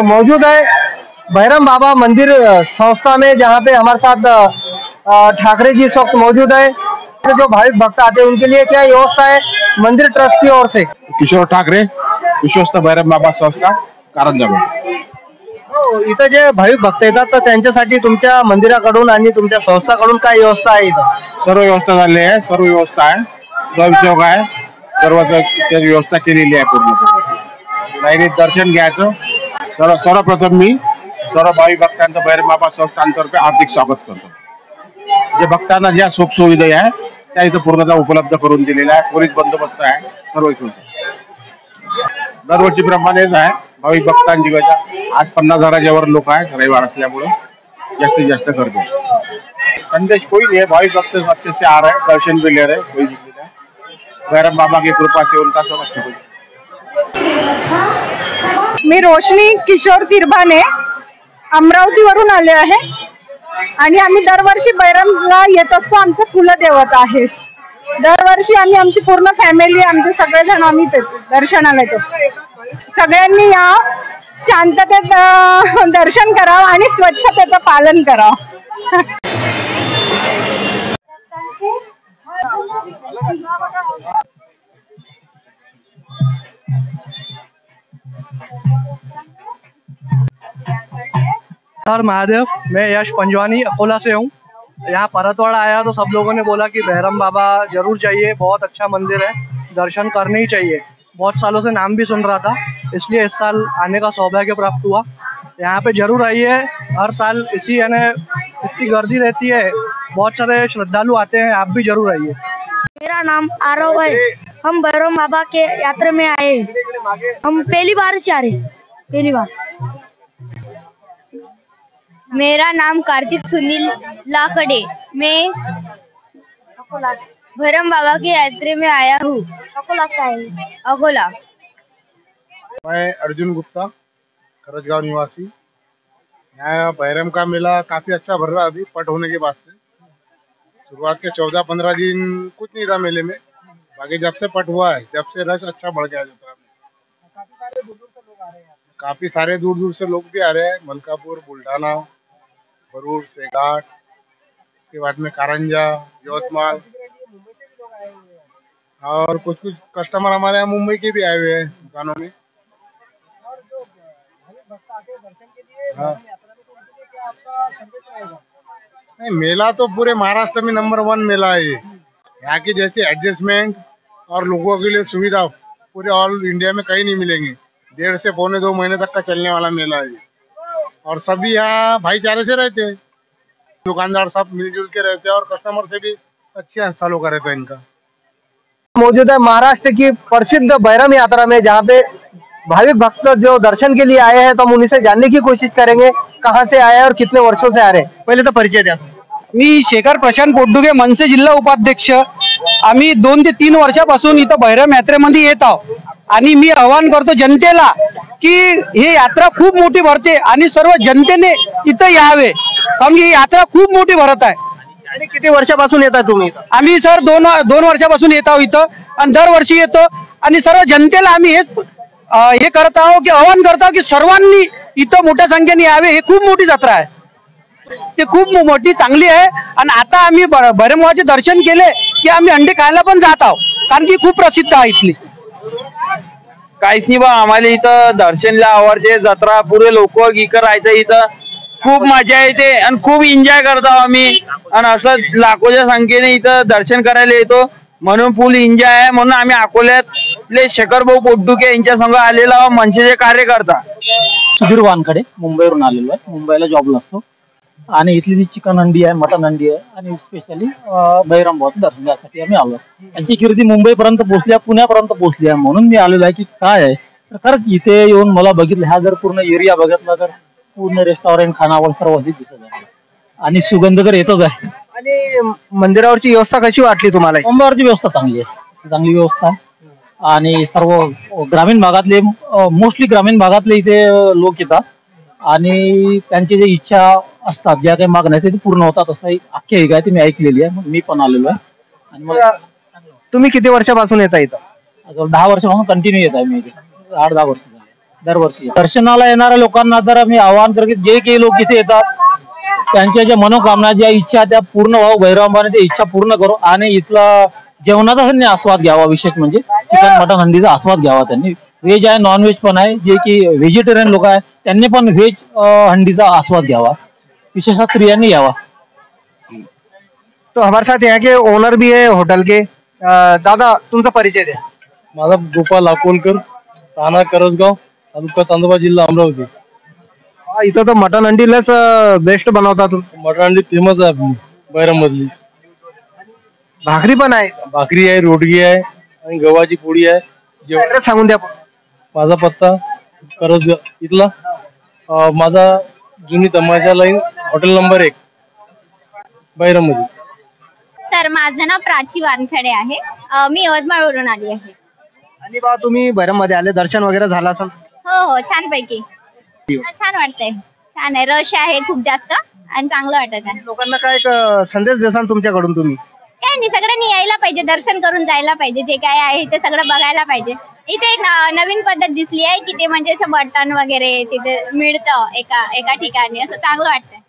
मौजूद है भैरम बाबा मंदिर संस्था में, जहाँ पे हमारे साथ ठाकरे जी इस वक्त मौजूद है। तो जो भाविक भक्त आते हैं उनके लिए क्या व्यवस्था है मंदिर ट्रस्ट की ओर से? किशोर ठाकरे, विश्वस्त भैरम बाबा संस्था, कारंजा। इथं जे भाविक भक्त येतात तर त्यांच्यासाठी तुमच्या मंदिराकडून आणि तुमच्या संस्थाकडून काय व्यवस्था आहे? इथं सर्व व्यवस्था झाली आहे, सर्व व्यवस्था आहे, स्वयंसेवक आहे, सर्व व्यवस्था केलेली आहे पूर्ण। लाईनीत दर्शन घ्यायचं। सर्वप्रथम मी सर्व भाविक भक्तांचं भैरम बाबा संस्थांतर्फे हार्दिक स्वागत करतो। जे भक्तांना ज्या सुख सुविधा आहे त्या इथं पूर्णतः उपलब्ध करून दिलेल्या आहे। पोलीस बंदोबस्त आहे, सर्व दरवर्षीप्रमाणेच आहे। भाविक भक्तांची गजा आज 50,000च्या वर लोक आहेत, रविवार असल्यामुळे जास्तीत जास्त गर्दी आहे। संदेश कोई नहीं है, भाविक भक्त अच्छे से आ रहे हैं, दर्शन भी ले रहे हैं, कोई दिक्कत नहीं। भैरम बाबा की कृपा से उनका सब अच्छा हो। मी रोशनी किशोर तिरभाने अमरावतीवरून आले आहे आणि आम्ही दरवर्षी भैरमला येत असतो। आमचं कुलदेवता आहे। दरवर्षी आम्ही आमची पूर्ण फॅमिली, आमचे सगळेजण आम्ही दर्शनाला येतो। सगळ्यांनी या शांततेत दर्शन करावं आणि स्वच्छतेचं पालन करावं। हर महादेव, मैं यश पंजवानी अकोला से हूँ। यहाँ परतवाड़ा आया तो सब लोगों ने बोला कि भैरम बाबा जरूर जाइए, बहुत अच्छा मंदिर है, दर्शन करने ही चाहिए। बहुत सालों से नाम भी सुन रहा था, इसलिए इस साल आने का सौभाग्य प्राप्त हुआ। यहाँ पे जरूर आइए, हर साल इसी यानी इतनी गर्दी रहती है, बहुत सारे श्रद्धालु आते हैं, आप भी जरूर आइए। मेरा नाम आरव है, हम भैरम बाबा के यात्रा में आए। हम पहली बार से आ रहे, पहली बार। मेरा नाम कार्तिक सुनील लाकड़े, मैं भैरम बाबा के यात्रा में आया हूँ। अकोला। मैं अर्जुन गुप्ता, करजगांव निवासी। यहाँ भैरम का मेला काफी अच्छा भर रहा है। अभी पट होने के बाद से शुरुआत के 14-15 दिन कुछ नहीं था मेले में, बाकी जब से पट हुआ है जब से रश अच्छा बढ़ गया। काफी सारे दूर दूर से लोग भी आ रहे हैं, मलकापुर, बुल्ढाना, भरूच, सेघाट, उसके बाद में कारंजा, यवतमाल, और कुछ कस्टमर हमारे यहाँ मुंबई के भी आए हुए हैं दुकानों में। हाँ। नहीं, मेला तो पूरे महाराष्ट्र में नंबर 1 मेला है। यहाँ की जैसी एडजस्टमेंट और लोगों के लिए सुविधा पूरे ऑल इंडिया में कहीं नहीं मिलेंगी। 1.5 से पौने 2 महीने तक का चलने वाला मेला है और सभी यहाँ भाईचारे से रहते हैं। दुकानदार सब मिलजुल के रहते हैं और कस्टमर से भी अच्छे सालों का रहता है इनका। मौजूद है महाराष्ट्र की प्रसिद्ध भैरम यात्रा में, जहाँ पे भाविक भक्त जो दर्शन के लिए आए हैं, तो हम उन्हीं से जानने की कोशिश करेंगे कहाँ से आए हैं और कितने वर्षों से आ रहे हैं। पहिले तो परिचय द्या। मी शेखर प्रशांत पोटदुगे, मनसे जिल्हा उपाध्यक्ष। आम्ही 2 ते 3 वर्षापासून इथं भैरम यात्रेमध्ये येत आहोत आणि मी आवाहन करतो जनतेला की ही यात्रा खूप मोठी भरते आणि सर्व जनतेने इथं यावे, कारण ही यात्रा खूप मोठी भरत आहे। आणि किती वर्षापासून येता तुम्ही? आम्ही सर 2 वर्षापासून येत आहोत इथं आणि दरवर्षी येतो आणि सर्व जनतेला आम्ही हे करत आहोत की आवाहन करतो की सर्वांनी इथं मोठ्या संख्येने यावे। हे खूप मोठी जत्रा आहे, ते खूप मोठी चांगली आहे। आणि आता आम्ही भैरमबाबाचे दर्शन केले की आम्ही अंडे खायला पण जात आहोत, कारण की खूप प्रसिद्ध आहे इथली। काहीच नाही बा, आम्हाला इथं दर्शनला आवडते, जत्रा पुरे लोक करायचं, इथं खूप मजा येते आणि खूप एन्जॉय करतो आम्ही। आणि असं लाखोच्या संख्येने इथं दर्शन करायला येतो, म्हणून फुल एन्जॉय आहे। म्हणून आम्ही अकोल्यातले शेखर भाऊ पोटदुके यांच्या संग आलेला मनसेचे कार्यकर्ता। सुधीर वानखडे, मुंबईवरून आलेलो आहे, मुंबईला जॉबला असतो आणि इथली जी चिकन हंडी आहे, मटन हंडी आहे आणि स्पेशली भैरम बाबाचं दर्शन घ्यायसाठी आम्ही आलो। यांची कीर्ती मुंबईपर्यंत पोहोचली, पुण्यापर्यंत पोहोचली आहे, म्हणून मी आलेलो आहे की काय आहे तर खरंच इथे येऊन मला बघितलं, हा जर पूर्ण एरिया बघितला तर पूर्ण रेस्टॉरंट, खानावळ सर्व दिसत आहे आणि सुगंध तर येतच आहे। आणि मंदिरावरची व्यवस्था कशी वाटली तुम्हाला? मंदिरावरची व्यवस्था चांगली आहे, चांगली व्यवस्था आहे आणि सर्व ग्रामीण भागातले, मोस्टली ग्रामीण भागातले इथे लोक येतात आणि त्यांची जे इच्छा असतात, ज्या काही मागण्या ते पूर्ण होतात असं एक आख्यायिका आहे, ती मी ऐकलेली आहे, मी पण आलेलो आहे। आणि मला तुम्ही किती वर्षापासून येता इथं? 10 वर्षापासून कंटिन्यू येत आहे मी इथे, 8-10 वर्ष झाले। दरवर्षी दर्शनाला येणाऱ्या लोकांना तर मी आवाहन करतो की जे काही लोक इथे येतात त्यांच्या ज्या मनोकामना ज्या इच्छा त्या पूर्ण व्हावं, भैरवांबाने इच्छा पूर्ण करू आणि इथला जेवणाचा त्यांनी आस्वाद घ्यावा. विशेष म्हणजे चिकन मटन हंडीचा आस्वाद घ्यावा त्यांनी. व्हेज आहे, नॉन व्हेज पण आहे. जे की व्हेजिटेरियन लोक आहेत त्यांनी पण व्हेज हंडीचा आस्वाद घ्यावा, विशेषतः स्त्रियांनी यावा. तो हमारे साथ यहाँ के ओनर भी है होटल के. दादा तुमचा परिचय द्या. माझा गोपाल अकोलकर, राहणार करसगाव, तालुका चांदोबा, जिल्हा अमरावती. इथं तर मटन हंडीलाच बेस्ट बनवता तुम्ही. मटण हंडी फेमस आहे आपली बैरम मधली. भाकरी पण आहे, भाकरी आहे, रोटगी आहे आणि गव्हाची पोळी आहे. ऍड्रेस सांगून द्या. माझा पत्ता करसगाव इथला. माझा जुनी तमाशा लाईन, हॉटेल नंबर 1, बैरम मध्ये. तर माझं नाव प्राची वानखडे आहे. मी यवतमाळवरून आली आहे. आणि बा तुम्ही बैरम मध्ये आले, दर्शन वगैरे झालं असेल? हो हो, छानपैकी. छान वाटतंय, छान आहे. रश आहे खूप जास्त आणि चांगलं वाटत आहे. लोकांना काय एक संदेश देसाल तुमच्याकडून? तुम्ही काय नाही, सगळ्यांनी यायला पाहिजे, दर्शन करून जायला पाहिजे. जे काय आहे ते सगळं बघायला पाहिजे. इथे एक नवीन पद्धत दिसली आहे की ते म्हणजे असं मटण वगैरे तिथे मिळतं एका ठिकाणी, असं चांगलं वाटतंय.